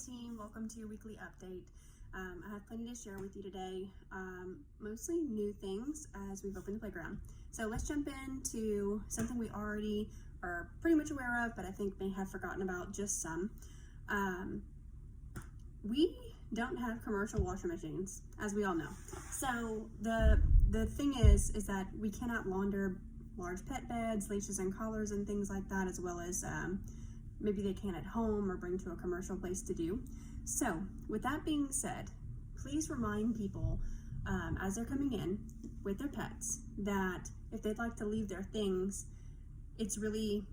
team, welcome to your weekly update. I have plenty to share with you today, mostly new things as we've opened the playground. So let's jump into something we already are pretty much aware of, but I think may have forgotten about just some. We don't have commercial washer machines, as we all know. So the thing is that we cannot launder large pet beds, leashes and collars and things like that, as well as maybe they can at home or bring to a commercial place to do. So with that being said, please remind people as they're coming in with their pets that if they'd like to leave their things, it's really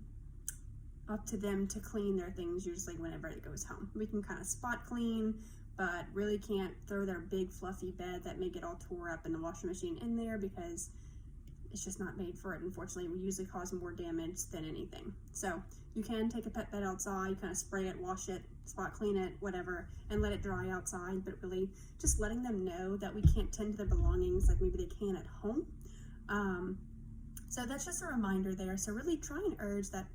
up to them to clean their things usually whenever it goes home. We can kind of spot clean, but really can't throw their big fluffy bed that may get all tore up in the washing machine in there because it's just not made for it. Unfortunately, we usually cause more damage than anything. So you can take a pet bed outside, kind of spray it, wash it, spot clean it, whatever, and let it dry outside, but really just letting them know that we can't tend to their belongings like maybe they can at home. So that's just a reminder there. So really try and urge that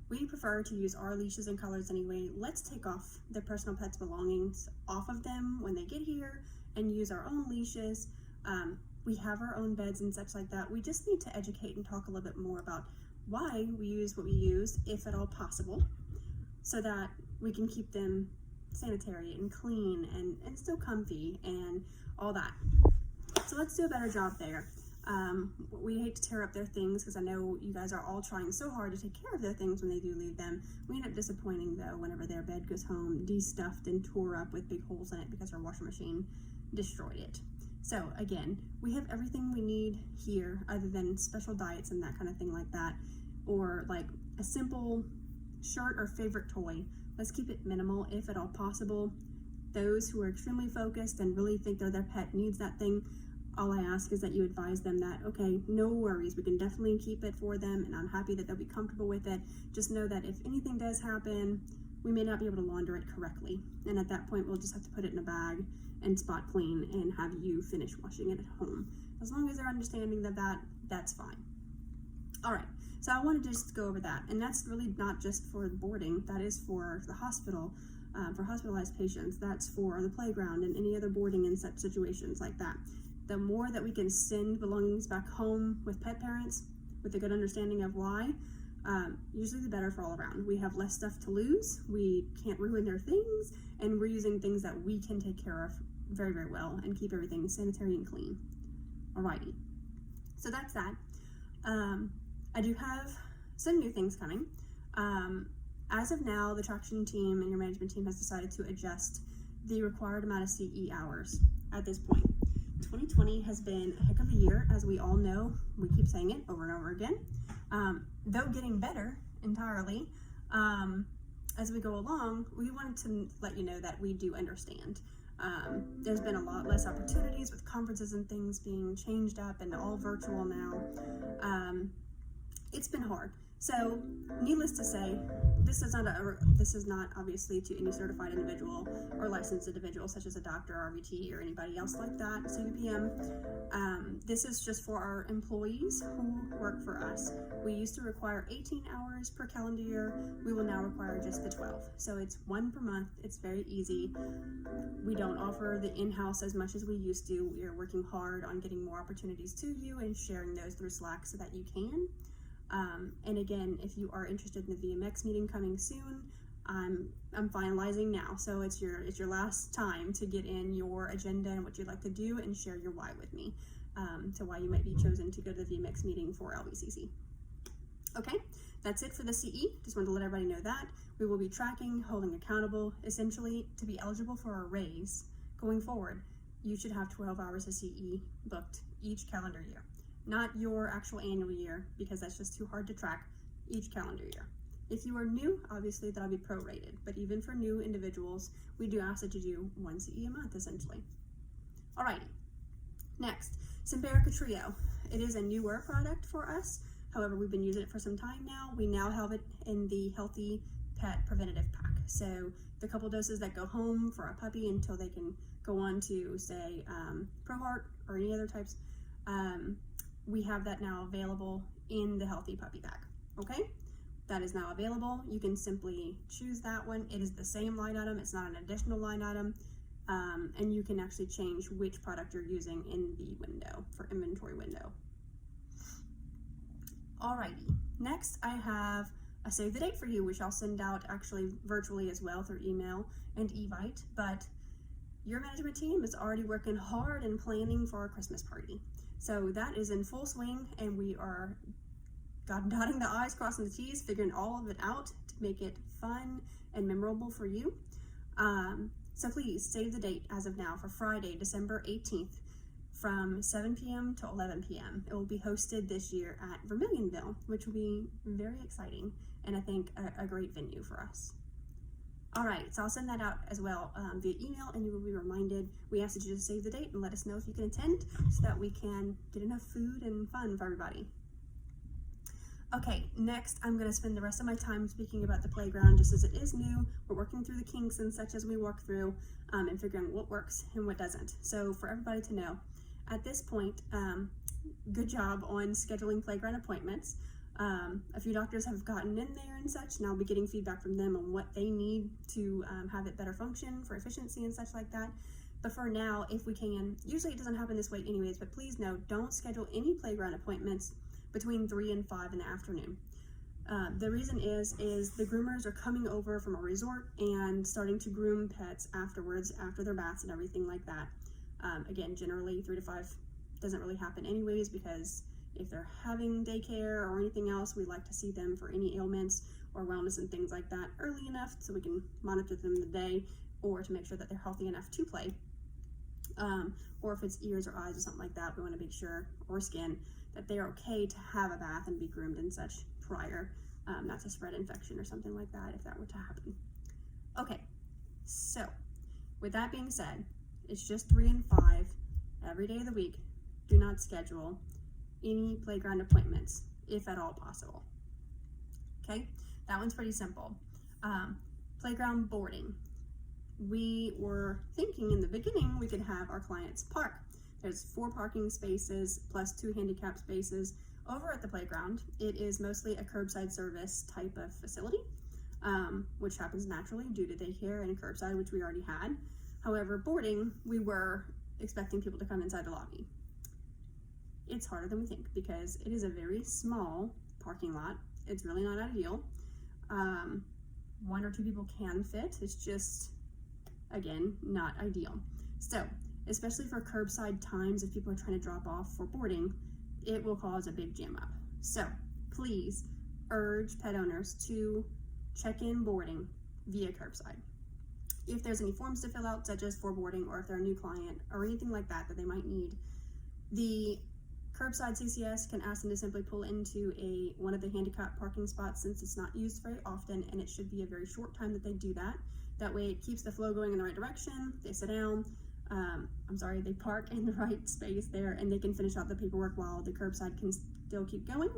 we prefer to use our leashes and collars anyway. Let's take off the personal pet's belongings off of them when they get here and use our own leashes. We have our own beds and such like that. We just need to educate and talk a little bit more about why we use what we use, if at all possible, so that we can keep them sanitary and clean and still comfy and all that. So let's do a better job there. We hate to tear up their things because I know you guys are all trying so hard to take care of their things when they do leave them. We end up disappointing though whenever their bed goes home de-stuffed and tore up with big holes in it because our washing machine destroyed it. So again, we have everything we need here other than special diets and that kind of thing like that, or like a simple shirt or favorite toy. Let's keep it minimal if at all possible. Those who are extremely focused and really think that their pet needs that thing, all I ask is that you advise them that, okay, no worries, we can definitely keep it for them and I'm happy that they'll be comfortable with it. Just know that if anything does happen, we may not be able to launder it correctly. And at that point, we'll just have to put it in a bag and spot clean and have you finish washing it at home. As long as they're understanding that's fine. All right, so I wanted to just go over that. And that's really not just for boarding, that is for the hospital, for hospitalized patients. That's for the playground and any other boarding in such situations like that. The more that we can send belongings back home with pet parents with a good understanding of why, usually the better for all around. We have less stuff to lose, we can't ruin their things, and we're using things that we can take care of very, very well and keep everything sanitary and clean. Alrighty, so that's that. I do have some new things coming. As of now, the traction team and your management team has decided to adjust the required amount of CE hours at this point. 2020 has been a heck of a year, as we all know. We keep saying it over and over again. Though getting better entirely as we go along, we wanted to let you know that we do understand. There's been a lot less opportunities with conferences and things being changed up and all virtual now. It's been hard. So, needless to say, this is not obviously to any certified individual or licensed individual such as a doctor, RVT, or anybody else like that, CVPM. This is just for our employees who work for us. We used to require 18 hours per calendar year. We will now require just the 12. So it's one per month. It's very easy. We don't offer the in-house as much as we used to. We are working hard on getting more opportunities to you and sharing those through Slack so that you can. And again, if you are interested in the VMX meeting coming soon, I'm finalizing now. So it's your last time to get in your agenda and what you'd like to do and share your why with me, to why you might be chosen to go to the VMX meeting for LVCC. Okay, that's it for the CE. Just wanted to let everybody know that. We will be tracking, holding accountable. Essentially, to be eligible for a raise going forward, you should have 12 hours of CE booked each calendar year. Not your actual annual year, because that's just too hard to track, each calendar year. If you are new, obviously that'll be prorated, but even for new individuals, we do ask that you do 1 CE a month, essentially. Alrighty, next, Simparica Trio. It is a newer product for us. However, we've been using it for some time now. We now have it in the Healthy Pet Preventative Pack. So the couple doses that go home for a puppy until they can go on to, say, ProHeart or any other types, we have that now available in the Healthy Puppy Pack, okay? that is now available. You can simply choose that one. It is the same line item. It's not an additional line item. And you can actually change which product you're using in the window for inventory window. Alrighty, next I have a save the date for you, which I'll send out actually virtually as well through email and Evite, but your management team is already working hard and planning for our Christmas party. So that is in full swing, and we are dotting the I's, crossing the T's, figuring all of it out to make it fun and memorable for you. So please save the date as of now for Friday, December 18th from 7 p.m. to 11 p.m. It will be hosted this year at Vermilionville, which will be very exciting and I think a great venue for us. All right, so I'll send that out as well via email, and you will be reminded. We ask that you just save the date and let us know if you can attend so that we can get enough food and fun for everybody. Okay, next I'm going to spend the rest of my time speaking about the playground just as it is new. We're working through the kinks and such as we walk through and figuring what works and what doesn't. So for everybody to know, at this point, good job on scheduling playground appointments. A few doctors have gotten in there and such, and I'll be getting feedback from them on what they need to have it better function for efficiency and such like that. But for now, if we can, usually it doesn't happen this way anyways, but please know, don't schedule any playground appointments between 3 and 5 in the afternoon. The reason is the groomers are coming over from a resort and starting to groom pets afterwards, after their baths and everything like that. Again, generally 3 to 5 doesn't really happen anyways, because if they're having daycare or anything else, we like to see them for any ailments or wellness and things like that early enough so we can monitor them the day, or to make sure that they're healthy enough to play. Or if it's ears or eyes or something like that, we want to make sure, or skin, that they're okay to have a bath and be groomed and such prior, not to spread infection or something like that if that were to happen. Okay, so with that being said, it's just 3 and 5 every day of the week. Do not schedule any playground appointments, if at all possible. Okay, that one's pretty simple. Playground boarding. We were thinking in the beginning we could have our clients park. There's 4 parking spaces plus 2 handicap spaces over at the playground. It is mostly a curbside service type of facility, which happens naturally due to daycare and curbside, which we already had. However, boarding, we were expecting people to come inside the lobby. It's harder than we think because it is a very small parking lot. It's really not ideal. 1 or 2 people can fit. It's just, again, not ideal. So, especially for curbside times, if people are trying to drop off for boarding, it will cause a big jam up. So, please urge pet owners to check in boarding via curbside. If there's any forms to fill out, such as for boarding, or if they're a new client or anything like that that they might need, the curbside CCS can ask them to simply pull into one of the handicap parking spots, since it's not used very often, and it should be a very short time that they do that. That way it keeps the flow going in the right direction. They sit down, they park in the right space there, and they can finish out the paperwork while the curbside can still keep going.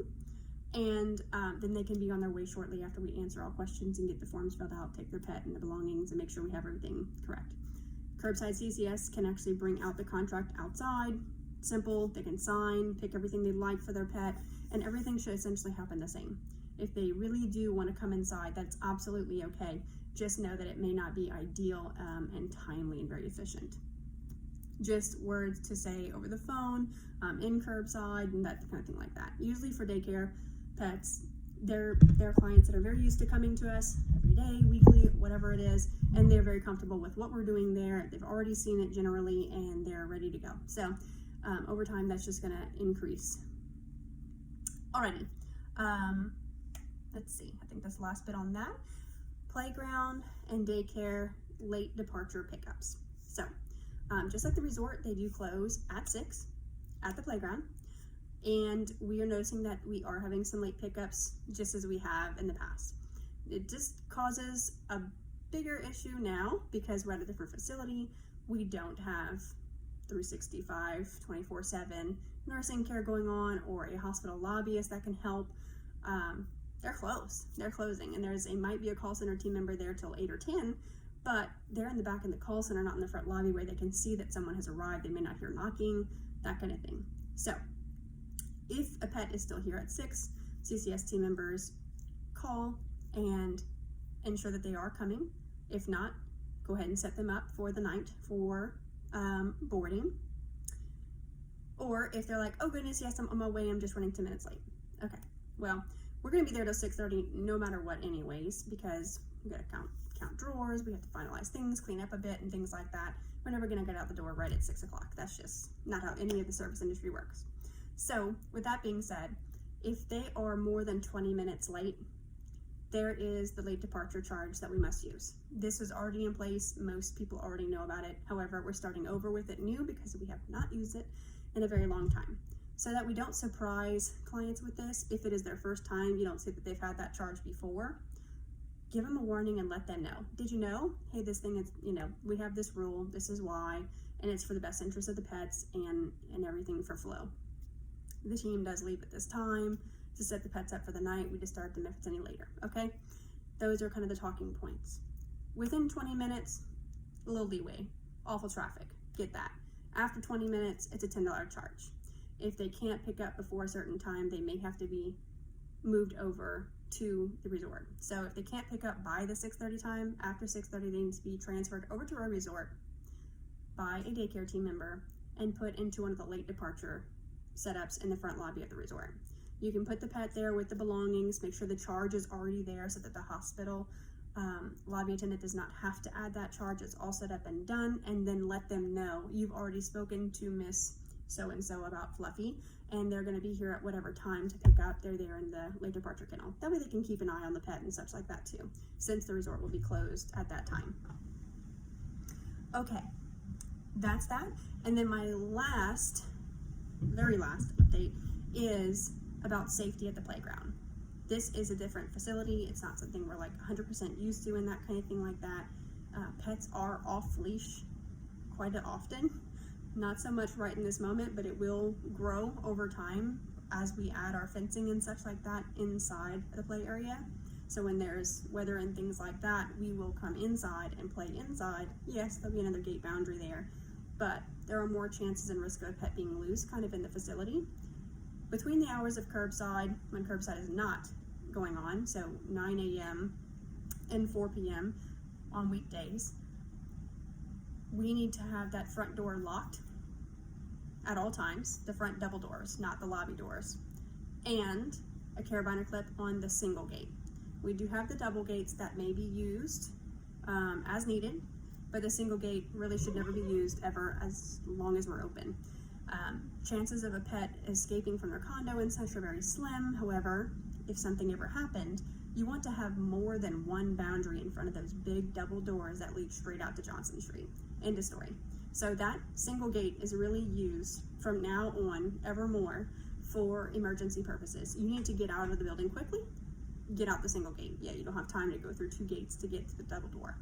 And then they can be on their way shortly after we answer all questions and get the forms filled out, take their pet and the belongings, and make sure we have everything correct. Curbside CCS can actually bring out the contract outside. Simple, they can sign, pick everything they'd like for their pet, and everything should essentially happen the same. If they really do want to come inside, that's absolutely okay. Just know that it may not be ideal and timely and very efficient. Just words to say over the phone, in curbside, and that kind of thing like that. Usually for daycare pets, they're clients that are very used to coming to us every day, weekly, whatever it is, and they're very comfortable with what we're doing there. They've already seen it generally, and they're ready to go. So over time, that's just going to increase. Alrighty, let's see. I think that's the last bit on that. Playground and daycare late departure pickups. So, just like the resort, they do close at 6 at the playground, and we are noticing that we are having some late pickups, just as we have in the past. It just causes a bigger issue now because we're at a different facility. We don't have 365, 24/7 nursing care going on, or a hospital lobbyist that can help. They're closed. They're closing, and might be a call center team member there till 8 or 10, but they're in the back in the call center, not in the front lobby where they can see that someone has arrived. They may not hear knocking, that kind of thing. So if a pet is still here at 6, CCS team members call and ensure that they are coming. If not, go ahead and set them up for the night for boarding. Or if they're like, oh goodness, yes, I'm on my way, I'm just running 10 minutes late. Okay, well, we're gonna be there till 6:30 no matter what anyways, because we gotta count drawers, we have to finalize things, clean up a bit and things like that. We're never gonna get out the door right at 6 o'clock. That's just not how any of the service industry works. So with that being said, if they are more than 20 minutes late, there is the late departure charge that we must use. This was already in place. Most people already know about it. However, we're starting over with it new because we have not used it in a very long time. So that we don't surprise clients with this, if it is their first time, you don't see that they've had that charge before, give them a warning and let them know. Did you know? Hey, this thing is, we have this rule, this is why, and it's for the best interest of the pets and everything for flow. The team does leave at this time to set the pets up for the night. We disturb them if it's any later, okay? Those are kind of the talking points. Within 20 minutes, a little leeway. Awful traffic, get that. After 20 minutes, it's a $10 charge. If they can't pick up before a certain time, they may have to be moved over to the resort. So if they can't pick up by the 6:30 time, after 6:30 they need to be transferred over to our resort by a daycare team member and put into one of the late departure setups in the front lobby of the resort. You can put the pet there with the belongings, make sure the charge is already there so that the hospital lobby attendant does not have to add that charge. It's all set up and done, and then let them know you've already spoken to Miss so-and-so about Fluffy, and they're going to be here at whatever time to pick up. They're there in the late departure kennel. That way they can keep an eye on the pet and such like that too, since the resort will be closed at that time. Okay, that's that. And then my very last update is about safety at the playground. This is a different facility. It's not something we're like 100% used to and that kind of thing like that. Pets are off leash quite often. Not so much right in this moment, but it will grow over time as we add our fencing and such like that inside the play area. So when there's weather and things like that, we will come inside and play inside. Yes, there'll be another gate boundary there, but there are more chances and risk of a pet being loose kind of in the facility. Between the hours of curbside, when curbside is not going on, so 9 a.m. and 4 p.m. on weekdays, we need to have that front door locked at all times, the front double doors, not the lobby doors, and a carabiner clip on the single gate. We do have the double gates that may be used as needed, but the single gate really should never be used ever as long as we're open. Chances of a pet escaping from their condo and such are very slim. However, if something ever happened, you want to have more than one boundary in front of those big double doors that lead straight out to Johnson Street. End of story. So that single gate is really used from now on evermore for emergency purposes. You need to get out of the building quickly, get out the single gate. Yeah, you don't have time to go through two gates to get to the double door.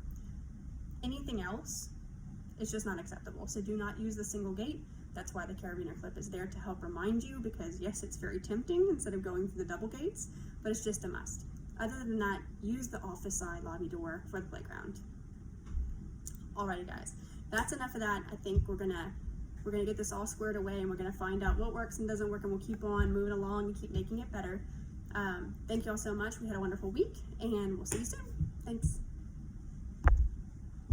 Anything else is just not acceptable. So do not use the single gate. That's why the carabiner clip is there to help remind you, because yes, it's very tempting instead of going through the double gates, but it's just a must. Other than that, use the office side lobby door for the playground. Alrighty guys, that's enough of that. I think we're gonna get this all squared away, and we're gonna find out what works and doesn't work, and we'll keep on moving along and keep making it better. Thank you all so much. We had a wonderful week, and we'll see you soon. Thanks.